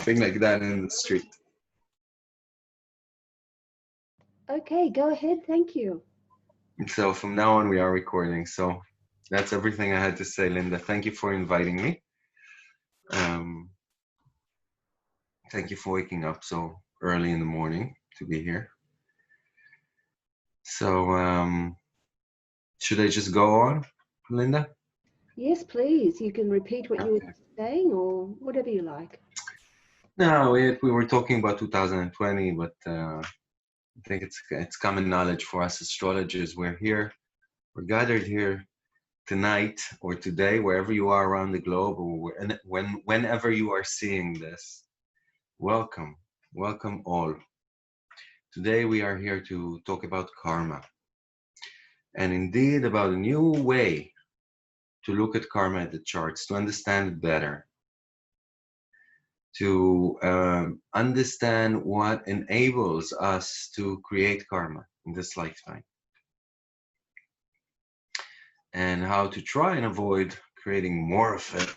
something like that in the street. Okay, go ahead. Thank you. So from now on, we are recording. So that's everything I had to say, Linda. Thank you for inviting me. Thank you for waking up so early in the morning to be here. So should I just go on, Linda? Yes, please. You can repeat what you Okay. were saying or whatever you like. No, we were talking about 2020, but I think it's common knowledge for us astrologers. We're gathered here tonight or today, wherever you are around the globe, or whenever you are seeing this. Welcome, welcome all. Today we are here to talk about karma, and indeed about a new way to look at karma at the charts, to understand it better, to understand what enables us to create karma in this lifetime, and how to try and avoid creating more of it.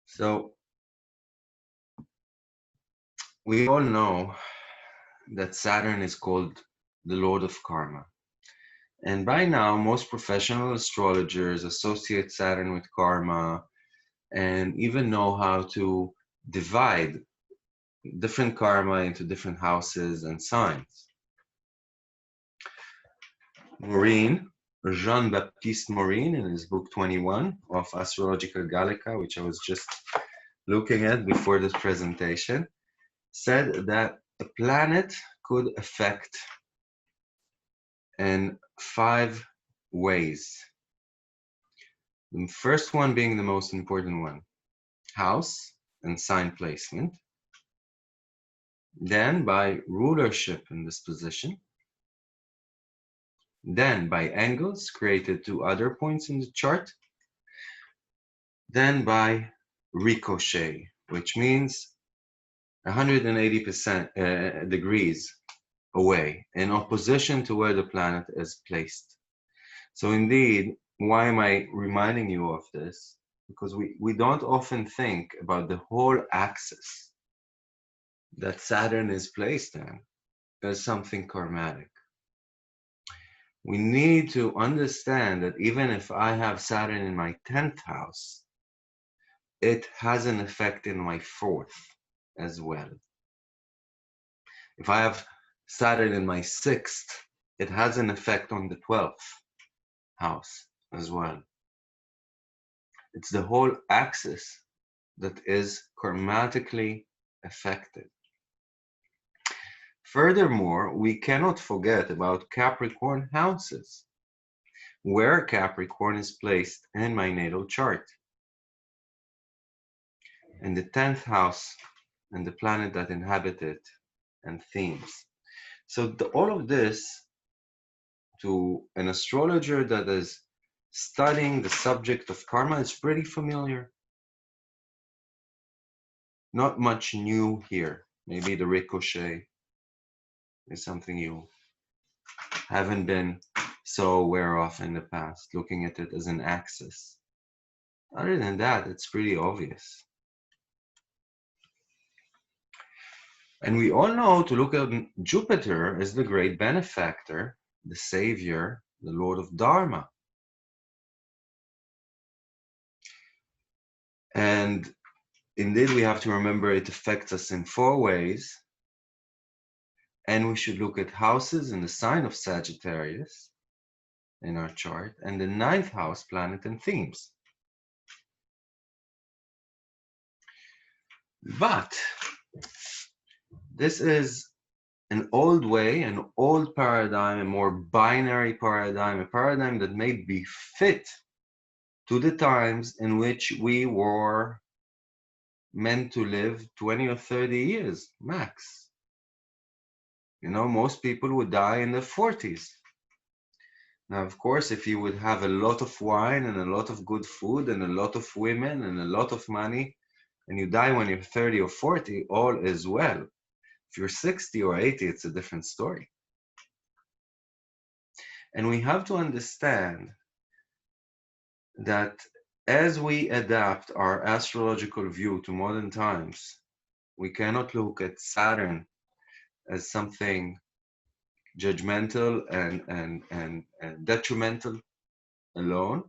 So we all know that Saturn is called the Lord of Karma. And by now, most professional astrologers associate Saturn with karma and even know how to divide different karma into different houses and signs. Maureen, Jean-Baptiste Maureen, in his book 21 of Astrological Gallica, which I was just looking at before this presentation, said that a planet could affect in 5 ways. The first one being the most important one, house and sign placement. Then by rulership in this position. Then by angles created to other points in the chart. Then by ricochet, which means 180% degrees away, in opposition to where the planet is placed. So indeed, why am I reminding you of this? Because we don't often think about the whole axis that Saturn is placed in as something karmatic. We need to understand that even if I have Saturn in my 10th house, it has an effect in my 4th as well. If I have Saturn in my 6th, it has an effect on the 12th house as well. It's the whole axis that is karmatically affected. Furthermore, we cannot forget about Capricorn houses, where Capricorn is placed in my natal chart. In the 10th house and the planet that inhabit it and themes. So all of this, to an astrologer that is studying the subject of karma, is pretty familiar. Not much new here. Maybe the ricochet is something you haven't been so aware of in the past, looking at it as an axis. Other than that, it's pretty obvious. And we all know to look at Jupiter as the great benefactor, the savior, the Lord of Dharma. And indeed, we have to remember it affects us in 4 ways. And we should look at houses in the sign of Sagittarius in our chart, and the 9th house planet and themes. But this is an old way, an old paradigm, a more binary paradigm, a paradigm that may be fit to the times in which we were meant to live 20 or 30 years max. You know, most people would die in their 40s. Now, of course, if you would have a lot of wine and a lot of good food and a lot of women and a lot of money, and you die when you're 30 or 40, all is well. If you're 60 or 80, it's a different story. And we have to understand that as we adapt our astrological view to modern times, we cannot look at Saturn as something judgmental and detrimental alone.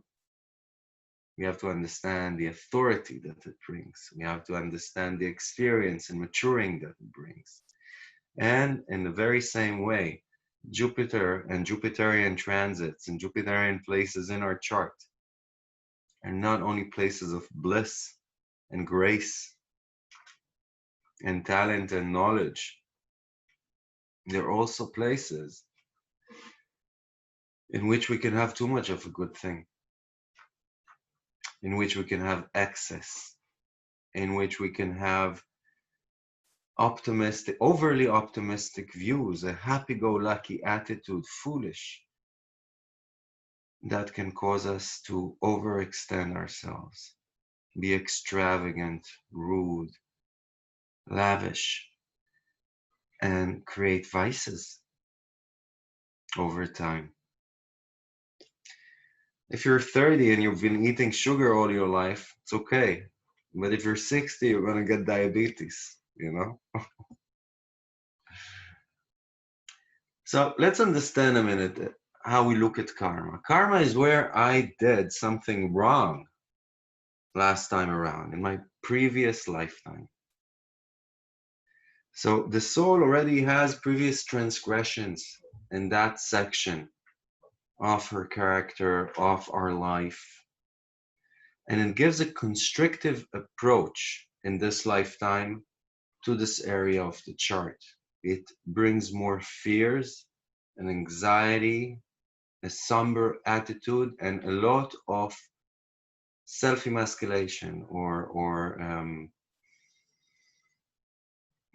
We have to understand the authority that it brings. We have to understand the experience and maturing that it brings. And in the very same way, Jupiter and Jupiterian transits and Jupiterian places in our chart are not only places of bliss and grace and talent and knowledge, they're also places in which we can have too much of a good thing, in which we can have excess, in which we can have optimistic, overly optimistic views, a happy-go-lucky attitude, foolish, that can cause us to overextend ourselves, be extravagant, rude, lavish, and create vices over time. If you're 30 and you've been eating sugar all your life, it's okay. But if you're 60, you're going to get diabetes, you know? So let's understand a minute how we look at karma. Karma is where I did something wrong last time around in my previous lifetime. So the soul already has previous transgressions in that section of her character, of our life. And it gives a constrictive approach in this lifetime to this area of the chart. It brings more fears and anxiety, a somber attitude, and a lot of self-emasculation or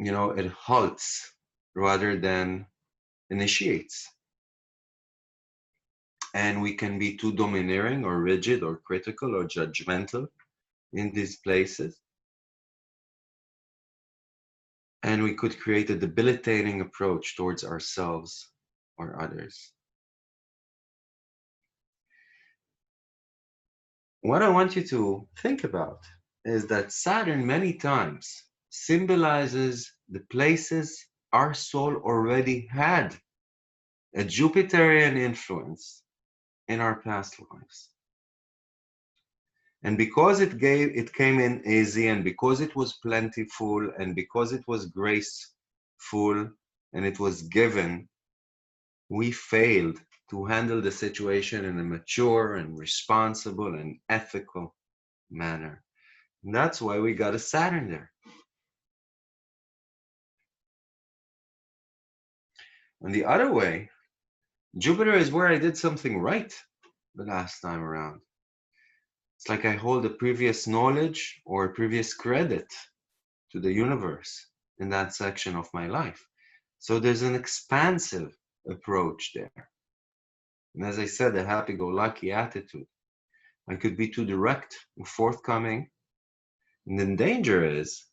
it halts rather than initiates. And we can be too domineering or rigid or critical or judgmental in these places. And we could create a debilitating approach towards ourselves or others. What I want you to think about is that Saturn many times symbolizes the places our soul already had a Jupiterian influence in our past lives. And because it came in easy, and because it was plentiful, and because it was graceful, and it was given, we failed to handle the situation in a mature and responsible and ethical manner. And that's why we got a Saturn there. And the other way, Jupiter is where I did something right the last time around. It's like I hold a previous knowledge or a previous credit to the universe in that section of my life. So there's an expansive approach there. And as I said, a happy-go-lucky attitude. I could be too direct and forthcoming. And the danger is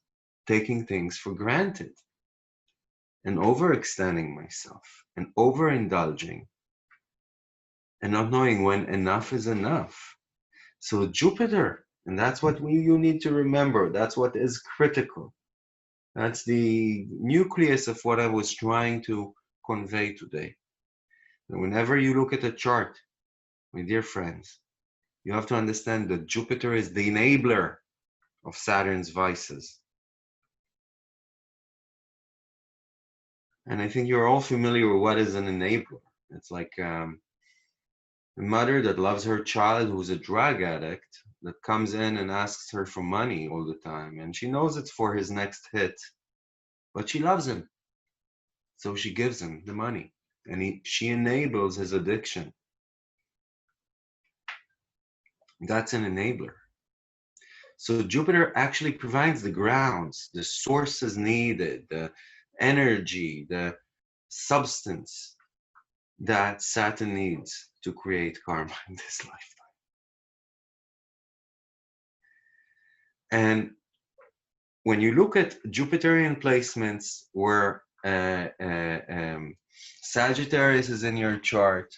taking things for granted and overextending myself and overindulging and not knowing when enough is enough. So Jupiter, and that's what you need to remember, that's what is critical. That's the nucleus of what I was trying to convey today. And whenever you look at a chart, my dear friends, you have to understand that Jupiter is the enabler of Saturn's vices. And I think you're all familiar with what is an enabler. It's like a mother that loves her child who's a drug addict that comes in and asks her for money all the time. And she knows it's for his next hit, but she loves him. So she gives him the money and she enables his addiction. That's an enabler. So Jupiter actually provides the grounds, the sources needed, the energy, the substance that Saturn needs to create karma in this lifetime. And when you look at Jupiterian placements where Sagittarius is in your chart,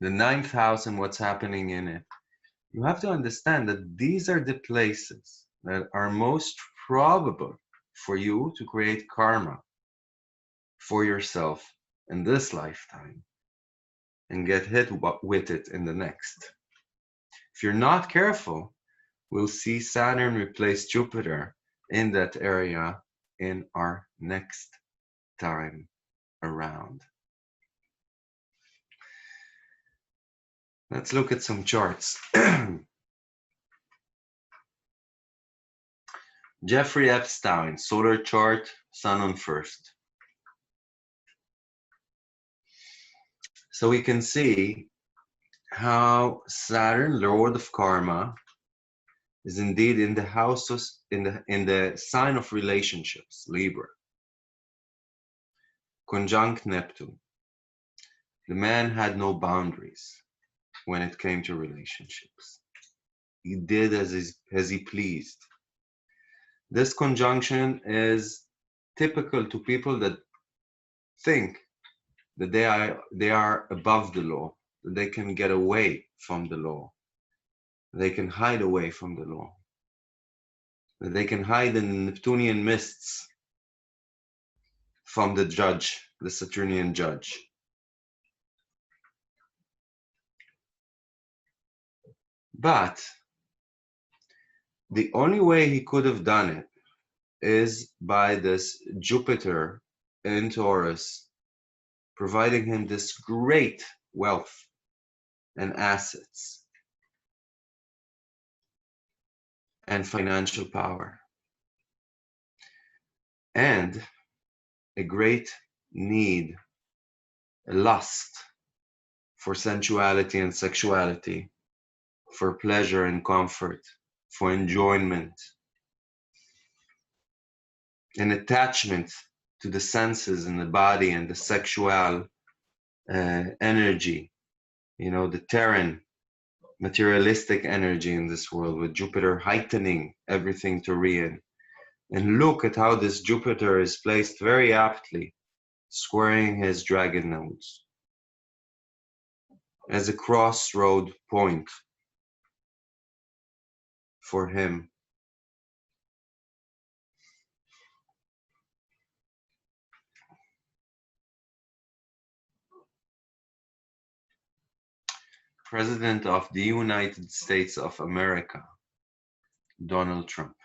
the 9th house and what's happening in it, You have to understand that these are the places that are most probable for you to create karma for yourself in this lifetime and get hit with it in the next. If you're not careful, we'll see Saturn replace Jupiter in that area in our next time around. Let's look at some charts. Jeffrey Epstein, solar chart, Sun on first. So we can see how Saturn, Lord of Karma, is indeed in the houses, in the sign of relationships, Libra, conjunct Neptune. The man had no boundaries when it came to relationships. He did as he pleased. This conjunction is typical to people that think that they are above the law, that they can get away from the law, they can hide away from the law, that they can hide in the Neptunian mists from the judge, the Saturnian judge. But the only way he could have done it is by this Jupiter in Taurus, providing him this great wealth and assets and financial power, and a great need, a lust for sensuality and sexuality, for pleasure and comfort, for enjoyment, an attachment to the senses and the body and the sexual energy, the Terran materialistic energy in this world, with Jupiter heightening everything Taurian. And look at how this Jupiter is placed very aptly, squaring his dragon nodes as a crossroad point for him. President of the United States of America, Donald Trump.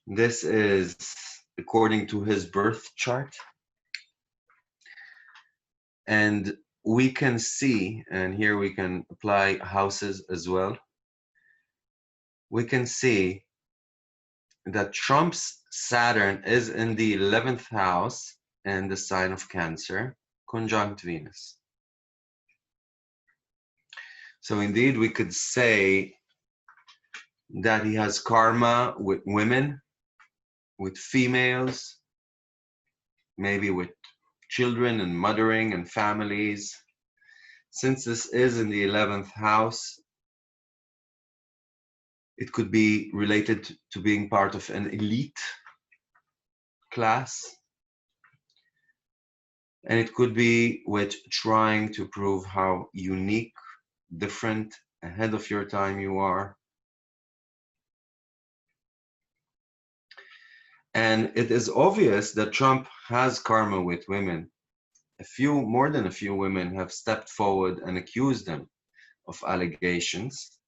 This is according to his birth chart. And we can see, and here we can apply houses as well. We can see that Trump's Saturn is in the 11th house and the sign of Cancer, conjunct Venus. So indeed, we could say that he has karma with women, with females, maybe with children and mothering and families. Since this is in the 11th house, it could be related to being part of an elite class. And it could be with trying to prove how unique, different, ahead of your time you are. And it is obvious that Trump has karma with women. More than a few women have stepped forward and accused him of allegations.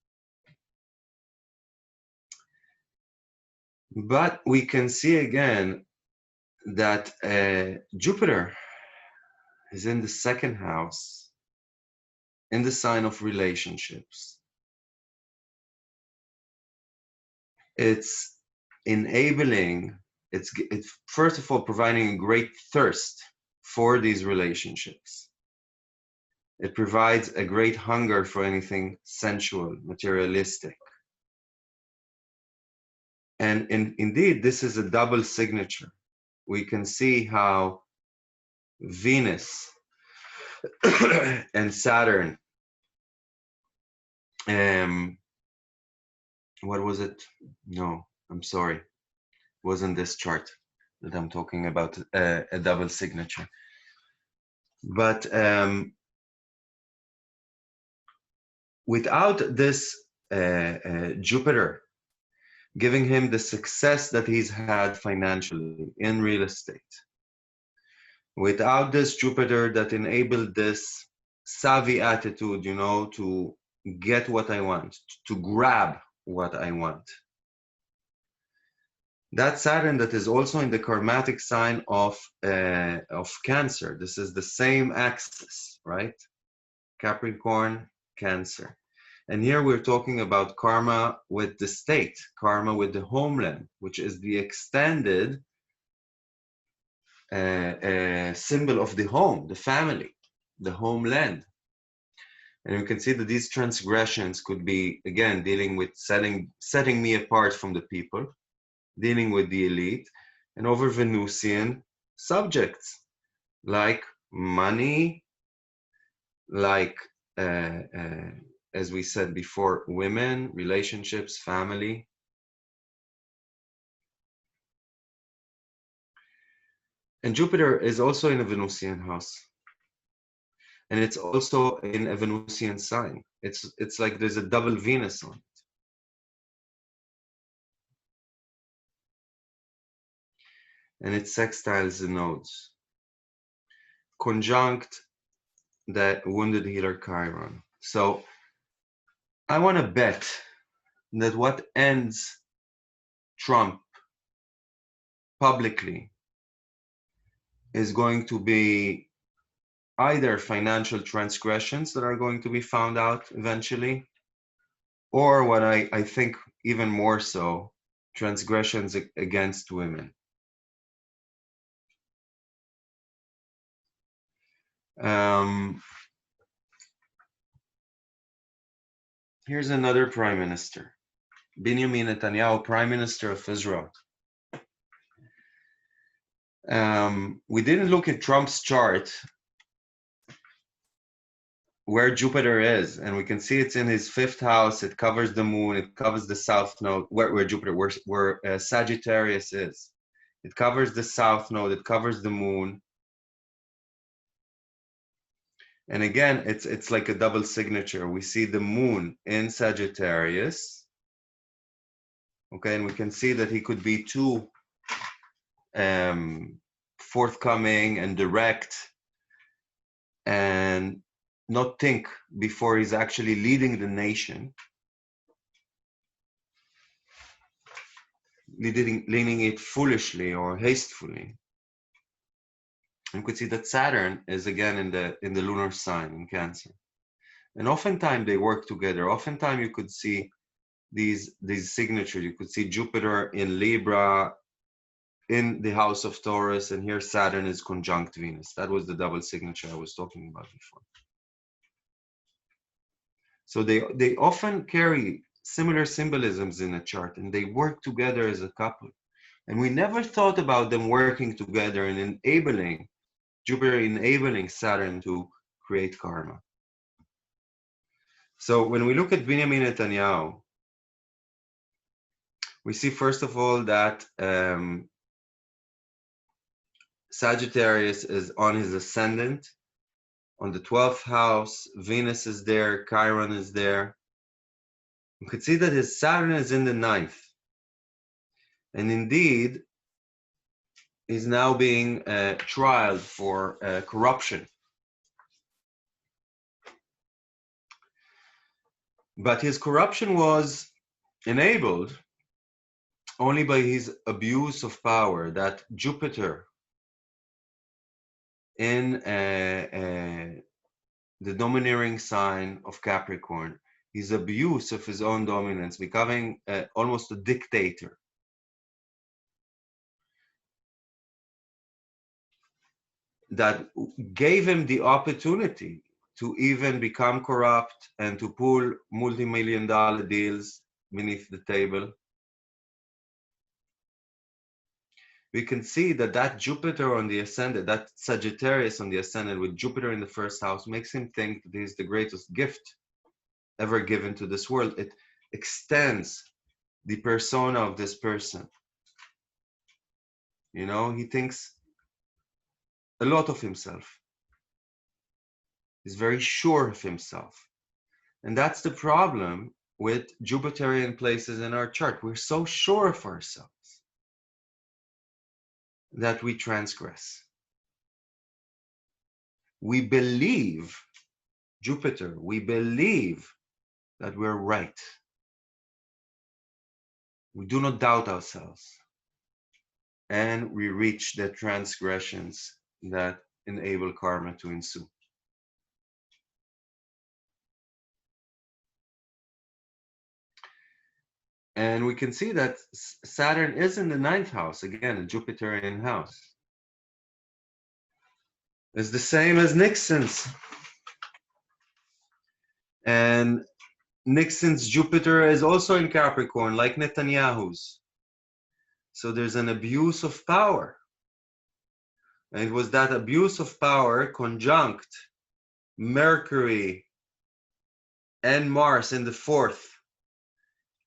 But we can see again that Jupiter is in the 2nd house, in the sign of relationships. It's enabling, it's first of all providing a great thirst for these relationships. It provides a great hunger for anything sensual, materialistic. And indeed, this is a double signature. We can see how Venus and Saturn, what was it? No, I'm sorry. It wasn't this chart that I'm talking about, a double signature. But without this Jupiter giving him the success that he's had financially in real estate, without this Jupiter that enabled this savvy attitude, you know, to get what I want, to grab what I want. That Saturn that is also in the karmatic sign of Cancer. This is the same axis, right? Capricorn, Cancer. And here we're talking about karma with the state, karma with the homeland, which is the extended symbol of the home, the family, the homeland. And you can see that these transgressions could be, again, dealing with setting me apart from the people, dealing with the elite, and over Venusian subjects like money, like, as we said before, women, relationships, family. And Jupiter is also in a Venusian house. And it's also in a Venusian sign. It's like there's a double Venus on it. And it sextiles the nodes. Conjunct the wounded healer Chiron. So I want to bet that what ends Trump publicly is going to be either financial transgressions that are going to be found out eventually, or what I think even more so, transgressions against women. Here's another prime minister, Benjamin Netanyahu, prime minister of Israel. We didn't look at Trump's chart where Jupiter is, and we can see it's in his 5th house. It covers the moon, it covers the south node, where Jupiter, where Sagittarius is. It covers the south node, it covers the moon. And again, it's like a double signature. We see the moon in Sagittarius. Okay, and we can see that he could be too forthcoming and direct and not think before he's actually leading the nation, leading it foolishly or hastily. You could see that Saturn is again in the lunar sign in Cancer, and oftentimes they work together. Oftentimes you could see these signatures. You could see Jupiter in Libra in the house of Taurus, and here Saturn is conjunct Venus. That was the double signature I was talking about before. So they often carry similar symbolisms in a chart, and they work together as a couple. And we never thought about them working together and enabling Jupiter, enabling Saturn to create karma. So when we look at Benjamin Netanyahu, we see first of all that Sagittarius is on his ascendant, on the 12th house. Venus is there, Chiron is there. You could see that his Saturn is in the 9th. And indeed, he's now being trialed for corruption. But his corruption was enabled only by his abuse of power, that Jupiter in the domineering sign of Capricorn, his abuse of his own dominance, becoming almost a dictator. That gave him the opportunity to even become corrupt and to pull multi-million-dollar deals beneath the table. We can see that Jupiter on the ascendant, that Sagittarius on the ascendant with Jupiter in the 1st house, makes him think that he's the greatest gift ever given to this world. It extends the persona of this person. You know, he thinks a lot of himself. He's very sure of himself. And that's the problem with Jupiterian places in our chart. We're so sure of ourselves that we transgress. We believe, Jupiter, we believe that we're right. We do not doubt ourselves. And we reach the transgressions that enable karma to ensue. And we can see that Saturn is in the 9th house, again, a Jupiterian house. It's the same as Nixon's. And Nixon's Jupiter is also in Capricorn, like Netanyahu's. So there's an abuse of power. And it was that abuse of power conjunct Mercury and Mars in the 4th.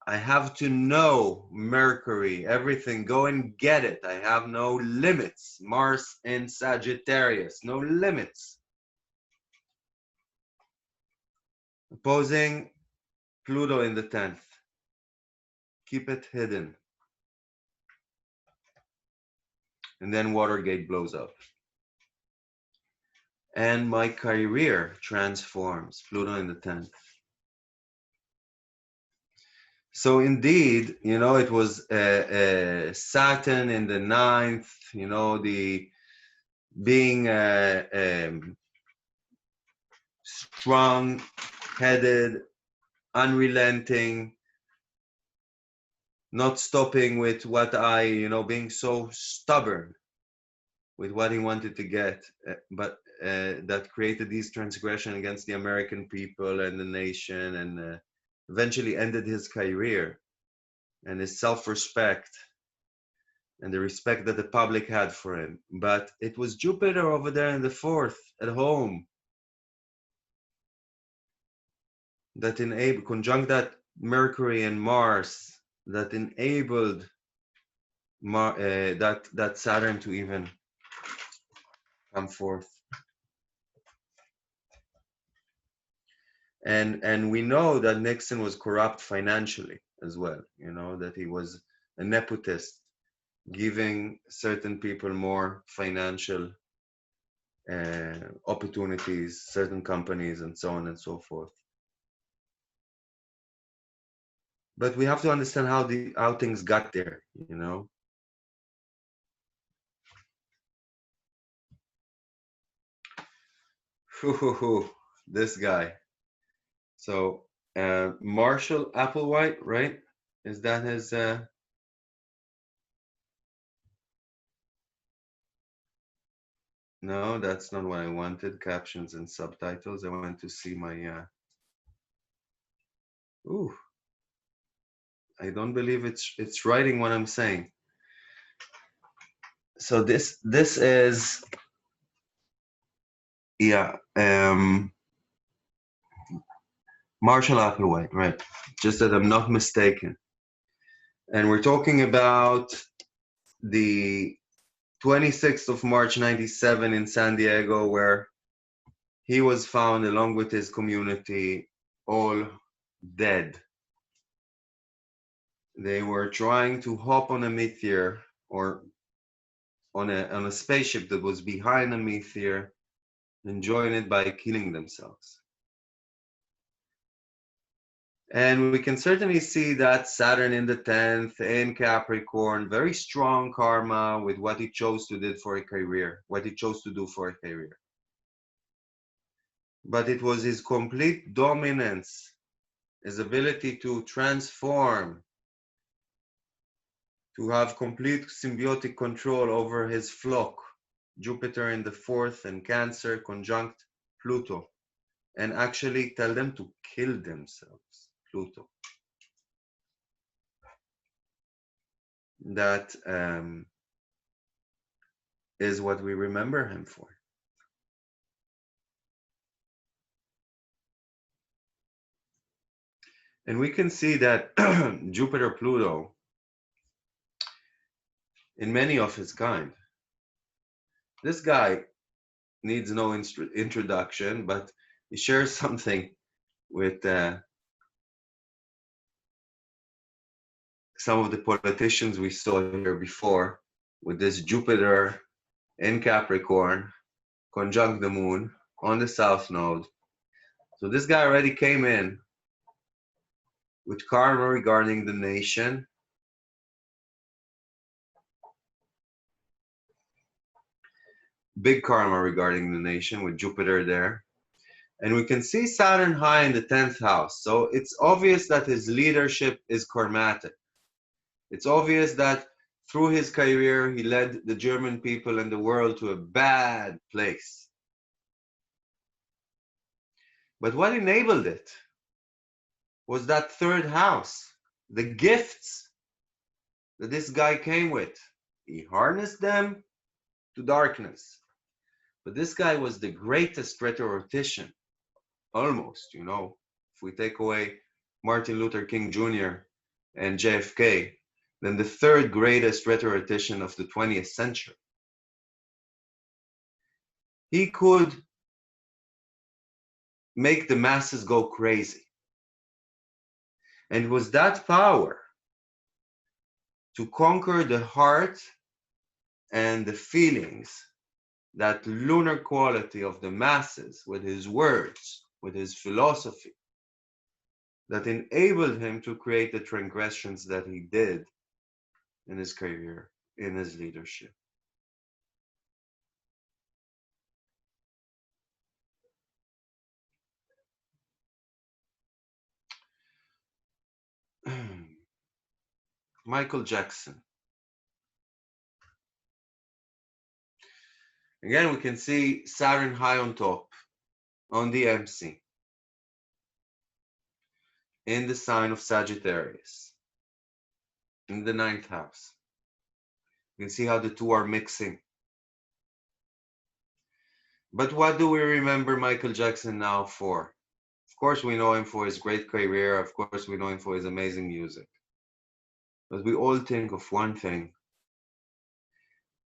I have to know Mercury, everything, go and get it. I have no limits. Mars in Sagittarius, no limits. Opposing Pluto in the 10th. Keep it hidden. And then Watergate blows up. And my career transforms, Pluto in the 10th. So indeed, you know, it was Saturn in the 9th, you know, the being strong-headed, unrelenting, not stopping with what you know, being so stubborn with what he wanted to get, but that created these transgressions against the American people and the nation, and eventually ended his career and his self-respect and the respect that the public had for him. But it was Jupiter over there in the 4th at home that enabled, conjunct that Mercury and Mars, that enabled that Saturn to even come forth. And we know that Nixon was corrupt financially as well, you know, that he was a nepotist, giving certain people more financial opportunities, certain companies, and so on and so forth. But we have to understand how things got there, you know. This guy. So Marshall Applewhite, right? Is that his? No, that's not what I wanted. Captions and subtitles. I want to see my. Ooh, I don't believe it's writing what I'm saying. So this is, yeah, Marshall Applewhite, right? Just that I'm not mistaken. And we're talking about the 26th of March, 97 in San Diego, where he was found along with his community, all dead. They were trying to hop on a meteor or on a spaceship that was behind a meteor and join it by killing themselves. And we can certainly see that Saturn in the 10th in Capricorn, very strong karma with what he chose to do for a career, what he chose to do for a career. But it was his complete dominance, his ability to transform, to have complete symbiotic control over his flock, Jupiter in the 4th and Cancer conjunct Pluto, and actually tell them to kill themselves, Pluto. That is what we remember him for. And we can see that Jupiter Pluto, in many of his kind, this guy needs no introduction, but he shares something with some of the politicians we saw here before, with this Jupiter in Capricorn, conjunct the moon on the south node. So this guy already came in with karma regarding the nation. Big karma regarding the nation with Jupiter there. And we can see Saturn high in the 10th house. So it's obvious that his leadership is karmatic. It's obvious that through his career, he led the German people and the world to a bad place. But what enabled it was that third house, the gifts that this guy came with. He harnessed them to darkness. But this guy was the greatest rhetorician, almost, you know. If we take away Martin Luther King Jr. and JFK, then the third greatest rhetorician of the 20th century. He could make the masses go crazy. And it was that power to conquer the heart and the feelings, that lunar quality of the masses with his words, with his philosophy, that enabled him to create the transgressions that he did in his career, in his leadership. Michael Jackson. Again, we can see Saturn high on top, on the MC, in the sign of Sagittarius, in the 9th house. You can see how the two are mixing. But what do we remember Michael Jackson now for? Of course, we know him for his great career. Of course, we know him for his amazing music. But we all think of one thing: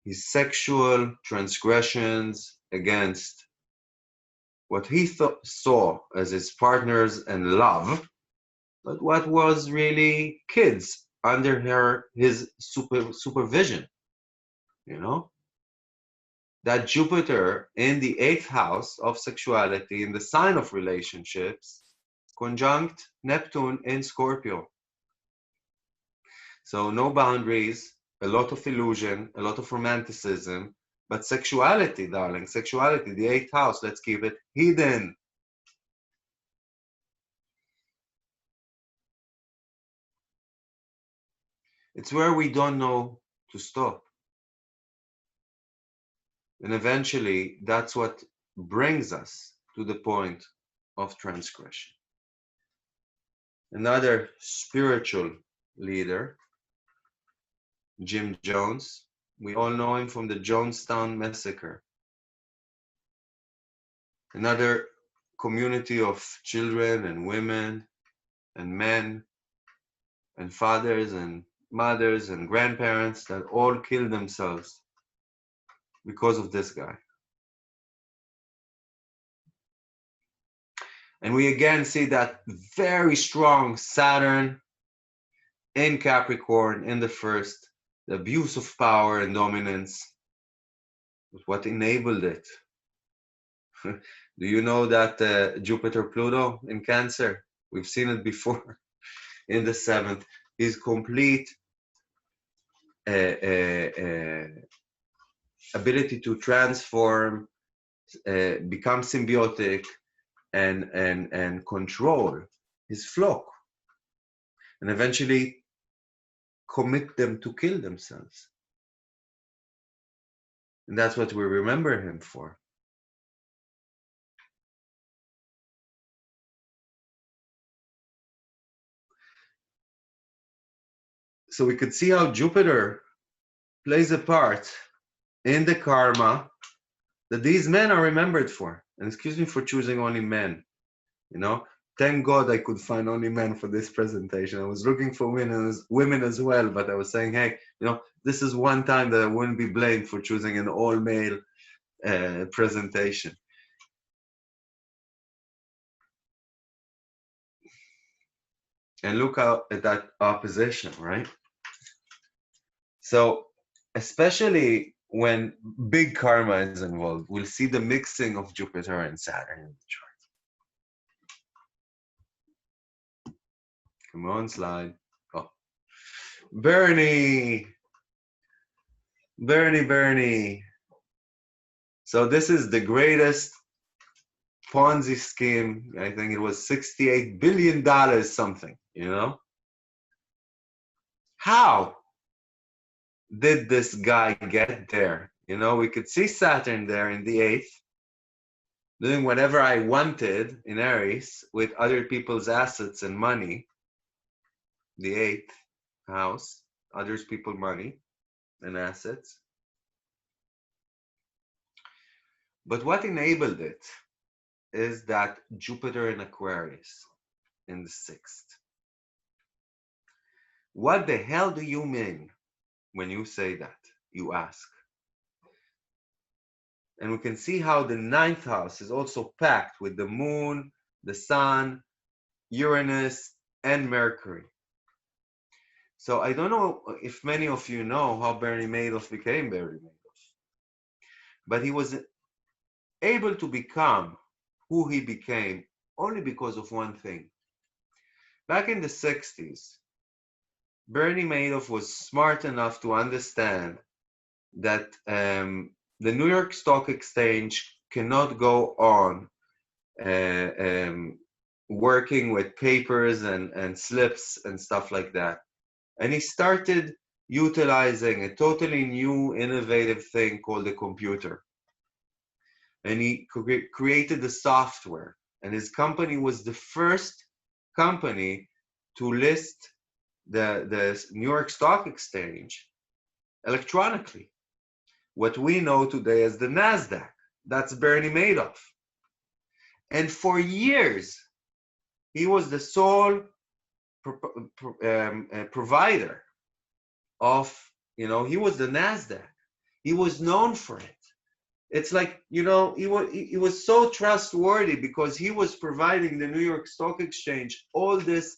his sexual transgressions against what he saw as his partners and love, but what was really kids under his supervision, you know? That Jupiter in the 8th house of sexuality, in the sign of relationships, conjunct Neptune in Scorpio. So no boundaries, a lot of illusion, a lot of romanticism, but sexuality, darling, sexuality, the 8th house, let's keep it hidden. It's where we don't know to stop. And eventually, that's what brings us to the point of transgression. Another spiritual leader, Jim Jones. We all know him from the Jonestown Massacre. Another community of children and women and men and fathers and mothers and grandparents that all killed themselves because of this guy. And we again see that very strong Saturn in Capricorn in the first, the abuse of power and dominance, was what enabled it. Do you know that Jupiter Pluto in Cancer, we've seen it before, in the 7th, is complete ability to transform, become symbiotic, and control his flock, and eventually commit them to kill themselves. And that's what we remember him for. So we could see how Jupiter plays a part in the karma that these men are remembered for. And excuse me for choosing only men, you know. Thank God I could find only men for this presentation. I was looking for women as well, but I was saying, hey, you know, this is one time that I wouldn't be blamed for choosing an all-male presentation. And look out at that opposition, right? So especially when big karma is involved, we'll see the mixing of Jupiter and Saturn in the chart. Come on, slide. Oh, Bernie. So this is the greatest Ponzi scheme. I think it was $68 billion something, you know? How did this guy get there? You know, we could see Saturn there in the 8th, doing whatever I wanted in Aries with other people's assets and money. The 8th house, others people money and assets. But what enabled it is that Jupiter in Aquarius in the 6th. What the hell do you mean when you say that? You ask. And we can see how the 9th house is also packed with the moon, the sun, Uranus, and Mercury. So I don't know if many of you know how Bernie Madoff became Bernie Madoff. But he was able to become who he became only because of one thing. Back in the 60s, Bernie Madoff was smart enough to understand that the New York Stock Exchange cannot go on working with papers and slips and stuff like that. And he started utilizing a totally new, innovative thing called a computer. And he created the software. And his company was the first company to list the New York Stock Exchange electronically. What we know today as the NASDAQ. That's Bernie Madoff. And for years, he was the sole provider of, you know, he was the NASDAQ. He was known for it. It's like, you know, he was so trustworthy because he was providing the New York Stock Exchange all this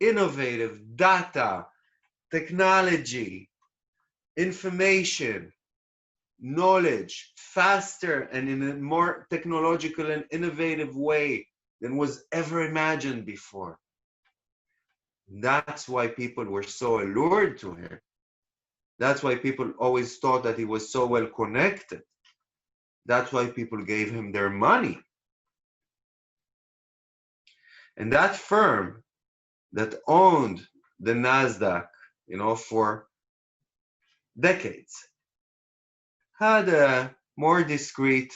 innovative data, technology, information, knowledge, faster and in a more technological and innovative way than was ever imagined before. That's why people were so allured to him. That's why people always thought that he was so well connected. That's why people gave him their money. And that firm that owned the NASDAQ, you know, for decades, had a more discreet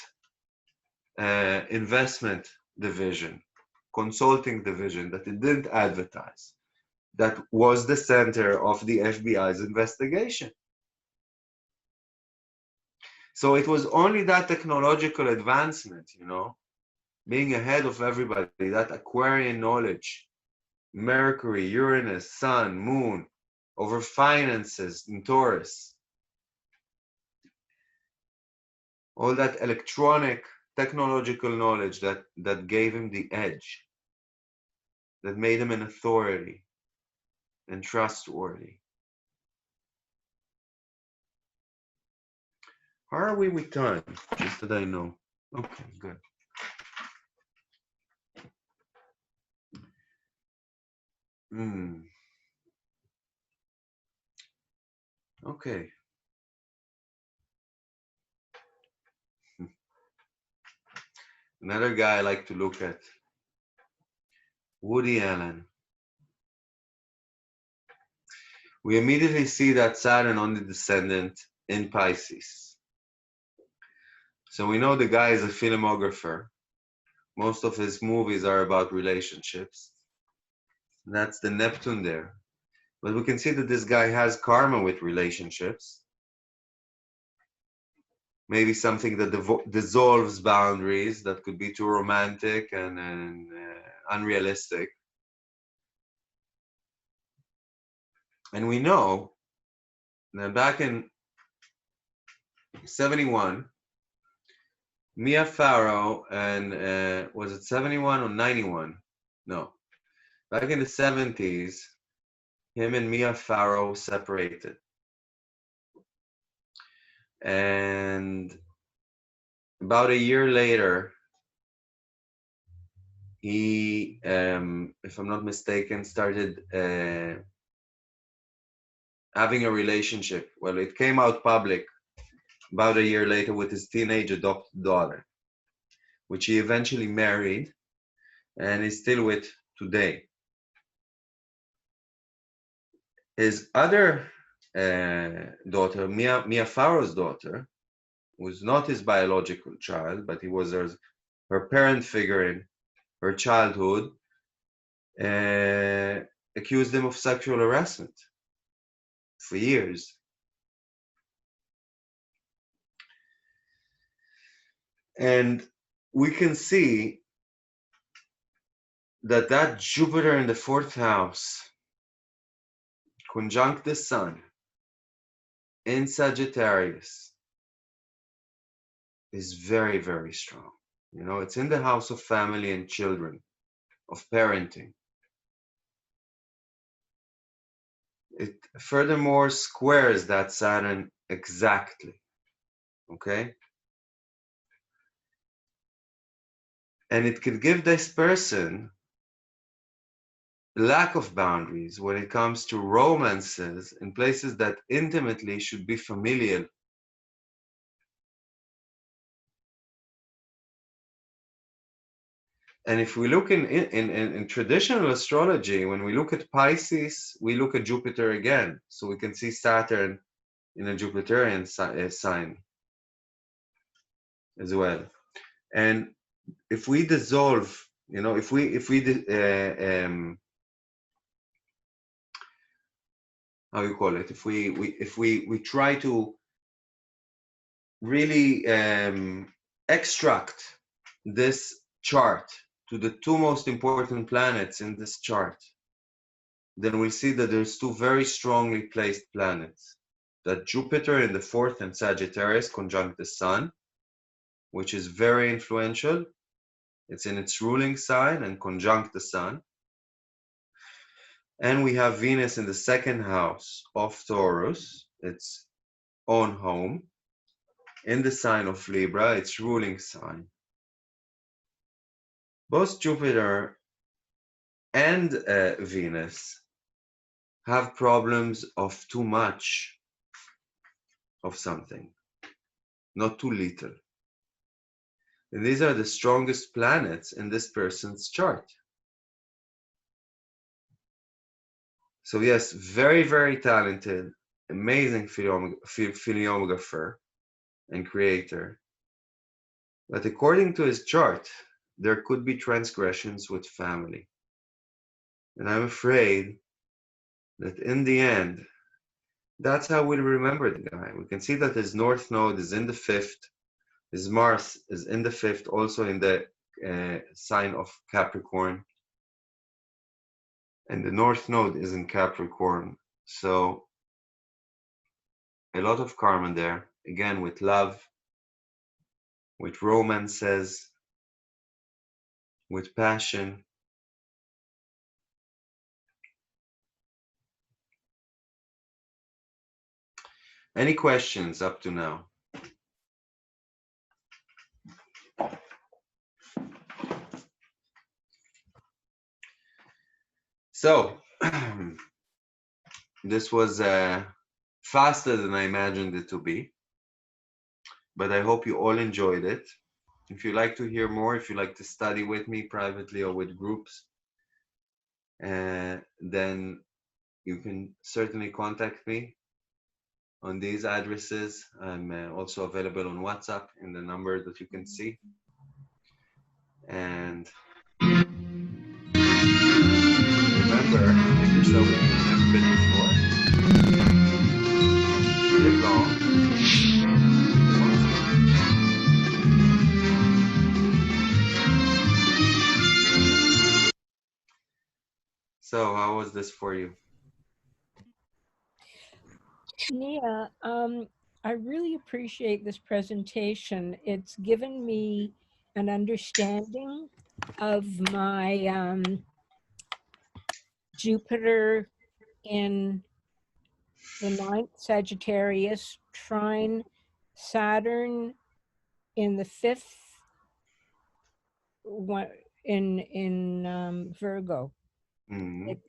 investment division, consulting division that it didn't advertise. That was the center of the FBI's investigation. So it was only that technological advancement, you know, being ahead of everybody, that Aquarian knowledge, Mercury, Uranus, Sun, Moon, over finances in Taurus, all that electronic technological knowledge that gave him the edge, that made him an authority and trustworthy. How are we with time? Just that I know. Okay, good. Okay. Another guy I like to look at, Woody Allen. We immediately see that Saturn on the descendant in Pisces. So we know the guy is a filmographer. Most of his movies are about relationships. That's the Neptune there. But we can see that this guy has karma with relationships. Maybe something that dissolves boundaries, that could be too romantic and unrealistic. And we know that back in 71, Mia Farrow and was it 71 or 91? No. back in the 70s, him and Nia Farrow separated. And about a year later, he, if I'm not mistaken, started having a relationship. Well, it came out public about a year later with his teenage adopted daughter, which he eventually married and is still with today. His other daughter, Mia Farrow's daughter, was not his biological child, but he was her parent figure in her childhood, accused him of sexual harassment for years. And we can see that Jupiter in the 4th house, conjunct the Sun in Sagittarius, is very, very strong. You know, it's in the house of family and children, of parenting. It furthermore squares that Saturn exactly, okay? And it could give this person lack of boundaries when it comes to romances in places that intimately should be familial. And if we look in traditional astrology, when we look at Pisces, we look at Jupiter again. So we can see Saturn in a Jupiterian sign as well. And if we dissolve, you know, if we how you call it? If we try to really extract this chart to the 2 most important planets in this chart, then we'll see that there's 2 very strongly placed planets. That Jupiter in the 4th and Sagittarius conjunct the Sun, which is very influential. It's in its ruling sign and conjunct the Sun. And we have Venus in the 2nd house of Taurus, its own home, in the sign of Libra, its ruling sign. Both Jupiter and Venus have problems of too much of something, not too little. And these are the strongest planets in this person's chart. So yes, very, very talented, amazing filmographer and creator. But according to his chart, there could be transgressions with family. And I'm afraid that in the end, that's how we'll remember the guy. We can see that his North Node is in the 5th. His Mars is in the 5th, also in the sign of Capricorn. And the North Node is in Capricorn. So a lot of karma there, again, with love, with romances, with passion. Any questions up to now? So, this was faster than I imagined it to be, but I hope you all enjoyed it. If you like to hear more, if you like to study with me privately or with groups, then you can certainly contact me on these addresses. I'm also available on WhatsApp in the number that you can see. And remember, make yourself if you've never been before. Live long. So, how was this for you? Nia, I really appreciate this presentation. It's given me an understanding of my Jupiter in the ninth Sagittarius, trine Saturn in the fifth one in Virgo. Mhm.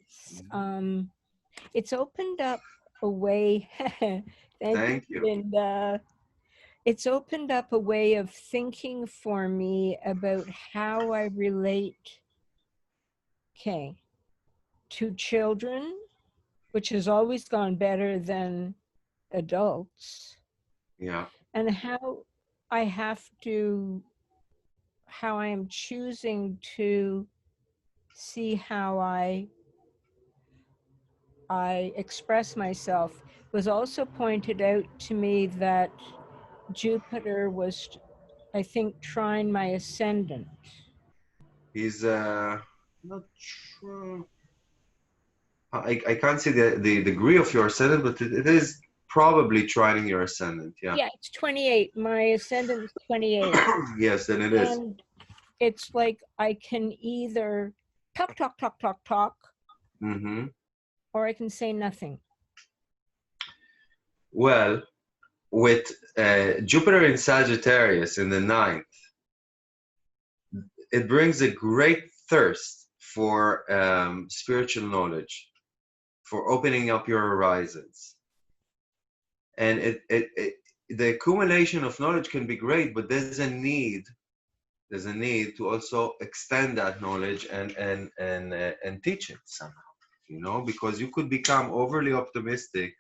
It's opened up a way. Thank you, Thank you. Linda. It's opened up a way of thinking for me about how I relate, to children, which has always gone better than adults, Yeah. and how I am choosing to see how I express myself. It was also pointed out to me that Jupiter was, I think, trine my ascendant. He's not sure. I can't see the degree of your ascendant, but it is probably trining your ascendant. Yeah. Yeah, it's 28. My ascendant is 28. Yes, then it is. And it's like I can either talk, talk, talk, talk, talk, Mm-hmm. or I can say nothing. Well, with Jupiter in Sagittarius in the ninth, it brings a great thirst for spiritual knowledge, for opening up your horizons. And the accumulation of knowledge can be great, but there's a need to also extend that knowledge and teach it somehow, because you could become overly optimistic,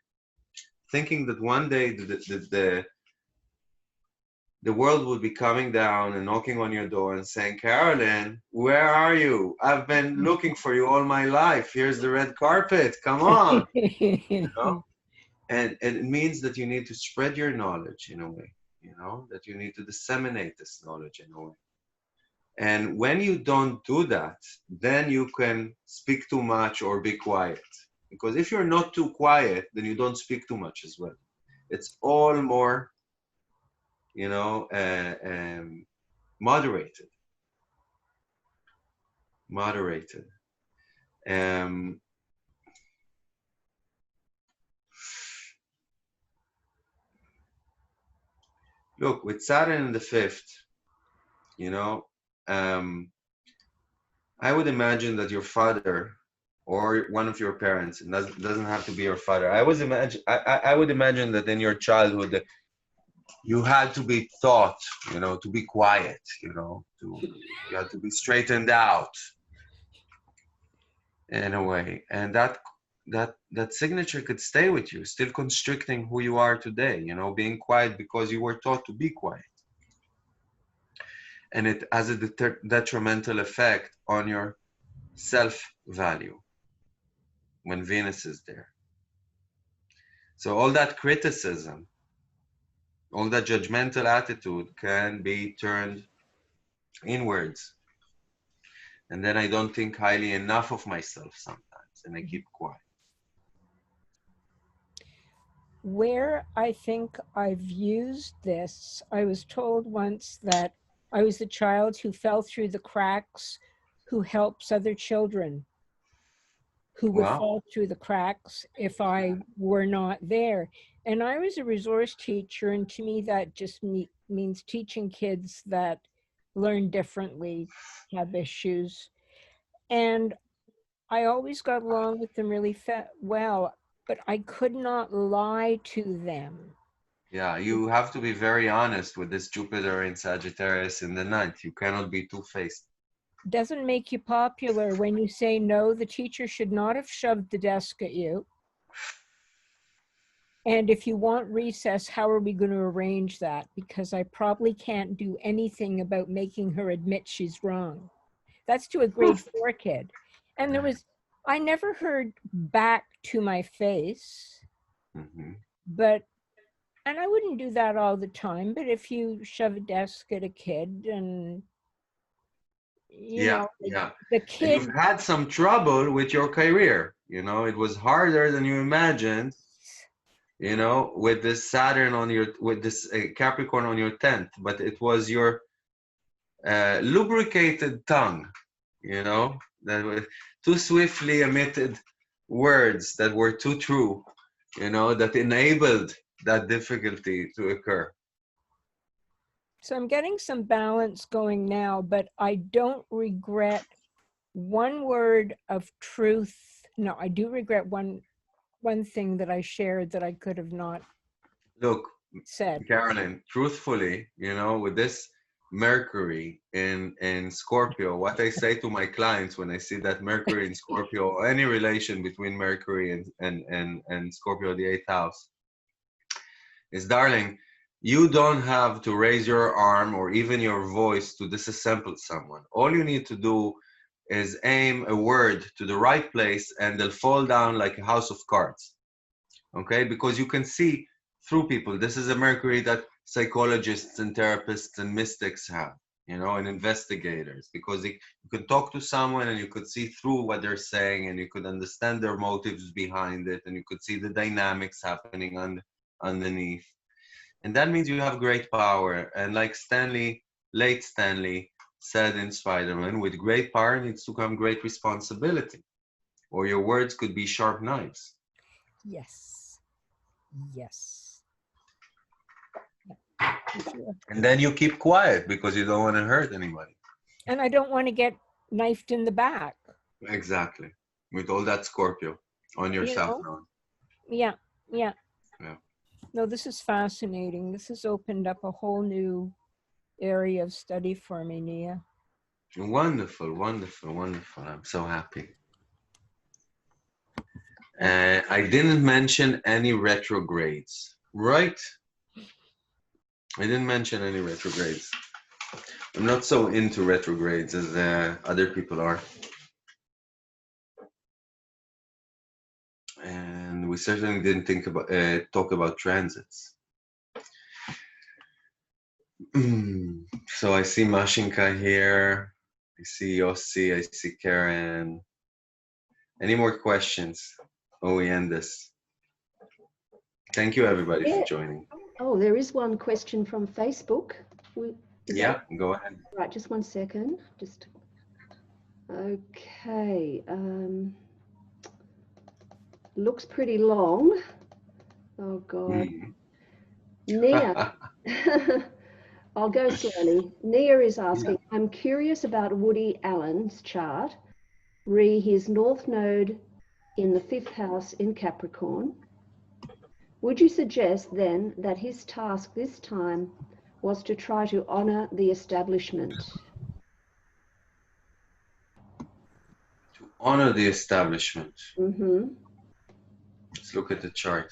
thinking that one day the world will be coming down and knocking on your door and saying, Carolyn, where are you? I've been looking for you all my life. Here's the red carpet. Come on. And it means that you need to spread your knowledge in a way, that you need to disseminate this knowledge in a way. And when you don't do that, then you can speak too much or be quiet. Because if you're not too quiet, then you don't speak too much as well. It's all more, moderated. Moderated. Look, with Saturn in the fifth, I would imagine that your father or one of your parents, and doesn't have to be your father. I would imagine that in your childhood, you had to be taught, to be quiet, you had to be straightened out in a way, and that signature could stay with you, still constricting who you are today. Being quiet because you were taught to be quiet, and it has a detrimental effect on your self-value when Venus is there. So all that criticism, all that judgmental attitude can be turned inwards. And then I don't think highly enough of myself sometimes, and I keep quiet. Where I think I've used this, I was told once that I was the child who fell through the cracks, who helps other children who would fall through the cracks if I were not there. And I was a resource teacher, and to me that just means teaching kids that learn differently, have issues. And I always got along with them really well, but I could not lie to them. Yeah, you have to be very honest with this Jupiter in Sagittarius in the ninth. You cannot be two-faced. Doesn't make you popular when you say no, the teacher should not have shoved the desk at you. And if you want recess, how are we going to arrange that? Because I probably can't do anything about making her admit she's wrong. That's to a grade 4 kid. And I never heard back to my face, and I wouldn't do that all the time, but if you shove a desk at a kid and the kid. And you've had some trouble with your career. It was harder than you imagined. With this Saturn with this Capricorn on your 10th, but it was your lubricated tongue, that too swiftly emitted words that were too true, that enabled that difficulty to occur. So I'm getting some balance going now, but I don't regret one word of truth. No, I do regret one thing that I shared that I could have not Look, said. Carolyn, truthfully, with this Mercury in Scorpio, what I say to my clients when I see that Mercury in Scorpio, or any relation between Mercury and Scorpio, the 8th house, is, darling, you don't have to raise your arm or even your voice to disassemble someone. All you need to do is aim a word to the right place and they'll fall down like a house of cards. Okay? Because you can see through people. This is a Mercury that psychologists and therapists and mystics have, and investigators, because you could talk to someone and you could see through what they're saying and you could understand their motives behind it and you could see the dynamics happening underneath. And that means you have great power. And like late Stanley said in Spider-Man, with great power needs to come great responsibility, or your words could be sharp knives. Yes. Yes. And then you keep quiet because you don't want to hurt anybody. And I don't want to get knifed in the back. Exactly. With all that Scorpio on your South Node. Yeah. Yeah. No, this is fascinating. This has opened up a whole new area of study for me, Nia. Wonderful, wonderful, wonderful. I'm so happy. I didn't mention any retrogrades, right? I didn't mention any retrogrades. I'm not so into retrogrades as other people are. And we certainly didn't talk about transits. So I see Mashinka here. I see Yossi. I see Karen. Any more questions? Oh, we end this. Thank you, everybody, for joining. Oh, there is one question from Facebook. Go ahead. Right, just one second. Okay. Looks pretty long. Oh, God. Nia. I'll go slowly. Nia is asking, I'm curious about Woody Allen's chart, his North Node in the 5th house in Capricorn. Would you suggest then that his task this time was to try to honor the establishment? To honor the establishment. Mm-hmm. Let's look at the chart.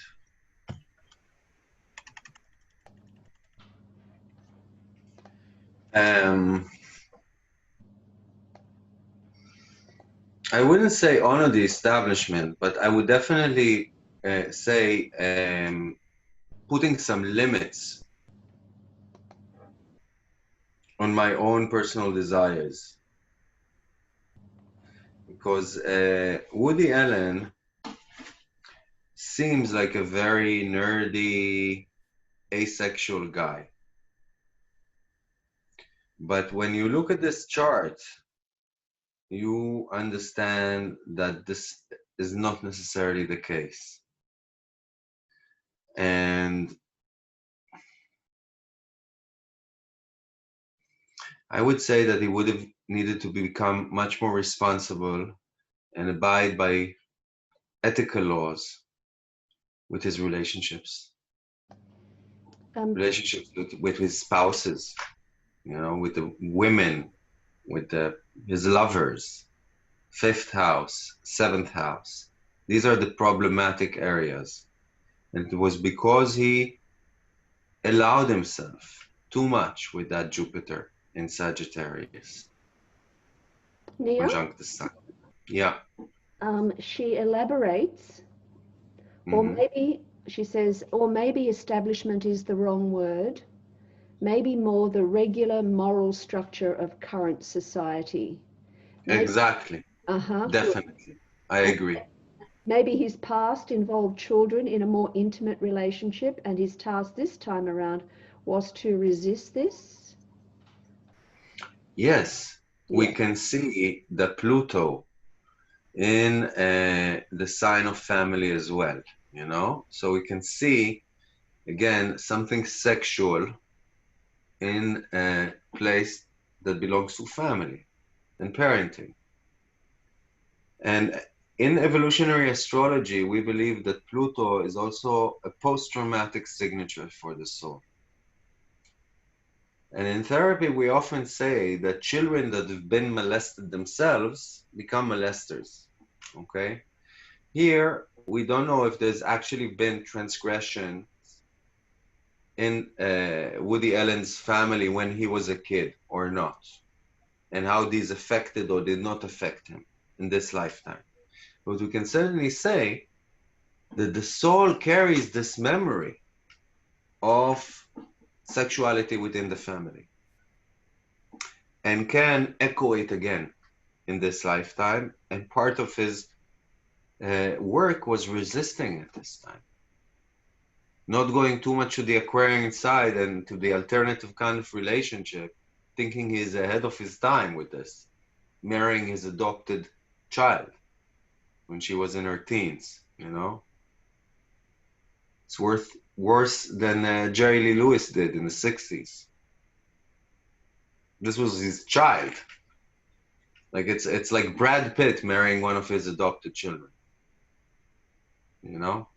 I wouldn't say honor the establishment, but I would definitely say putting some limits on my own personal desires. Because Woody Allen seems like a very nerdy, asexual guy. But when you look at this chart, you understand that this is not necessarily the case. And I would say that he would have needed to become much more responsible and abide by ethical laws with his relationships. Relationships with his spouses, with the women, with his lovers. 5th house, 7th house. These are the problematic areas. And it was because he allowed himself too much with that Jupiter in Sagittarius. Nia? Conjunct the sun. Yeah. She elaborates, or maybe she says, or maybe establishment is the wrong word. Maybe more the regular moral structure of current society. Maybe, exactly. Definitely. I agree. Maybe his past involved children in a more intimate relationship, and his task this time around was to resist this. Yes, we can see that Pluto in the sign of family as well, you know? So we can see, again, something sexual in a place that belongs to family and parenting. And in evolutionary astrology, we believe that Pluto is also a post-traumatic signature for the soul. And in therapy, we often say that children that have been molested themselves become molesters, okay? Here, we don't know if there's actually been transgression in Woody Allen's family when he was a kid or not, and how these affected or did not affect him in this lifetime. But we can certainly say that the soul carries this memory of sexuality within the family and can echo it again in this lifetime. And part of his work was resisting at this time, not going too much to the Aquarian side and to the alternative kind of relationship, thinking he's ahead of his time with this, marrying his adopted child when she was in her teens, you know? It's worse than Jerry Lee Lewis did in the 60s. This was his child. Like it's like Brad Pitt marrying one of his adopted children, you know?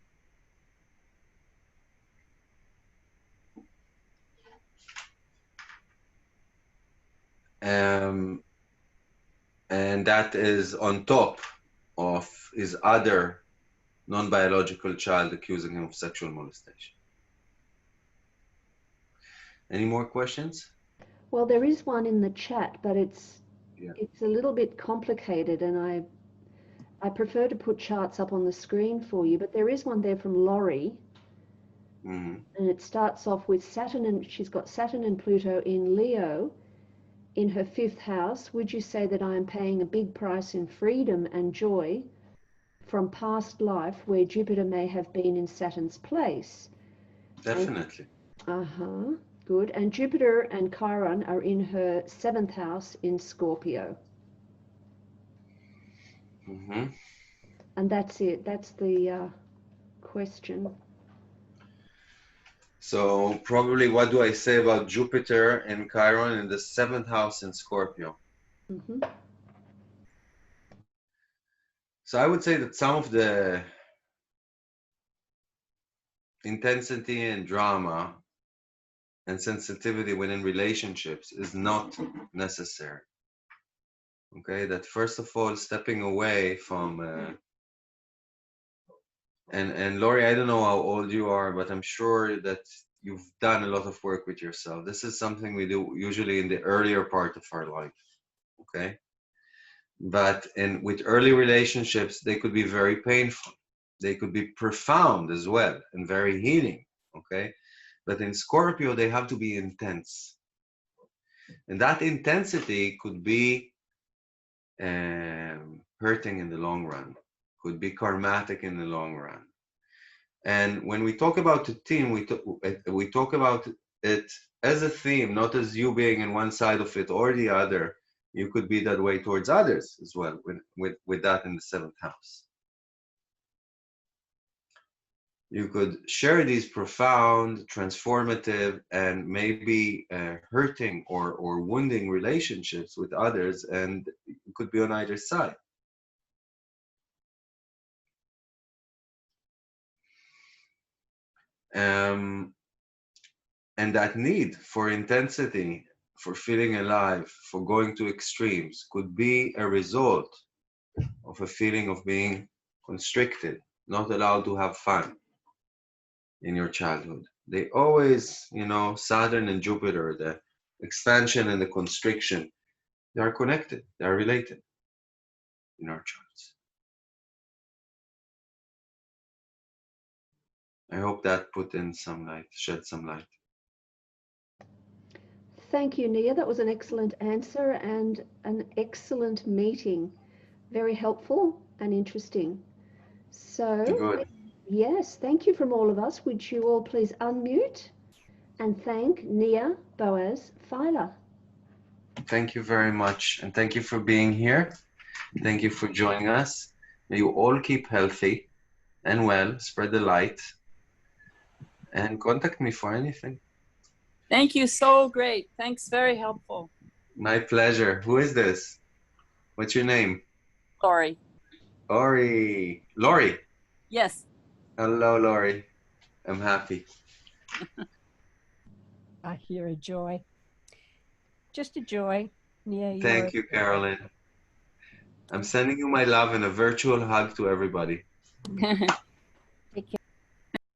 And that is on top of his other non-biological child accusing him of sexual molestation. Any more questions? Well, there is one in the chat, but it's Yeah. it's a little bit complicated, and I prefer to put charts up on the screen for you. But there is one there from Laurie, Mm-hmm. and it starts off with Saturn, and she's got Saturn and Pluto in Leo in her 5th house. Would you say that I am paying a big price in freedom and joy from past life where Jupiter may have been in Saturn's place? Definitely. Good. And Jupiter and Chiron are in her 7th house in Scorpio. Mm-hmm. And that's it. That's the question. So probably what do I say about Jupiter and Chiron in the 7th house in Scorpio? Mm-hmm. So I would say that some of the intensity and drama and sensitivity within relationships is not necessary. Okay, that first of all, stepping away from and Laurie, I don't know how old you are, but I'm sure that you've done a lot of work with yourself. This is something we do usually in the earlier part of our life. Okay, but with early relationships, they could be very painful. They could be profound as well and very healing. Okay, but in Scorpio, they have to be intense, and that intensity could be hurting in the long run, could be karmatic in the long run. And when we talk about the theme, we talk about it as a theme, not as you being in one side of it or the other. You could be that way towards others as well, with that in the 7th house. You could share these profound, transformative, and maybe hurting or wounding relationships with others, and it could be on either side. And that need for intensity, for feeling alive, for going to extremes could be a result of a feeling of being constricted, not allowed to have fun in your childhood. They always, you know, Saturn and Jupiter, the expansion and the constriction, they are connected, they are related in our charts. I hope that put in some light, shed some light. Thank you, Nia. That was an excellent answer and an excellent meeting. Very helpful and interesting. So, Good. yes, thank you from all of us. Would you all please unmute and thank Nia Boaz Fyler? Thank you very much. And thank you for being here. Thank you for joining us. May you all keep healthy and well, spread the light, and contact me for anything. Thank you. So great. Thanks. Very helpful. My pleasure. Who is this? What's your name? Lori. Lori. Lori. Yes. Hello, Lori. I'm happy. I hear a joy. Just a joy. Nia, Thank you, Carolyn. I'm sending you my love and a virtual hug to everybody.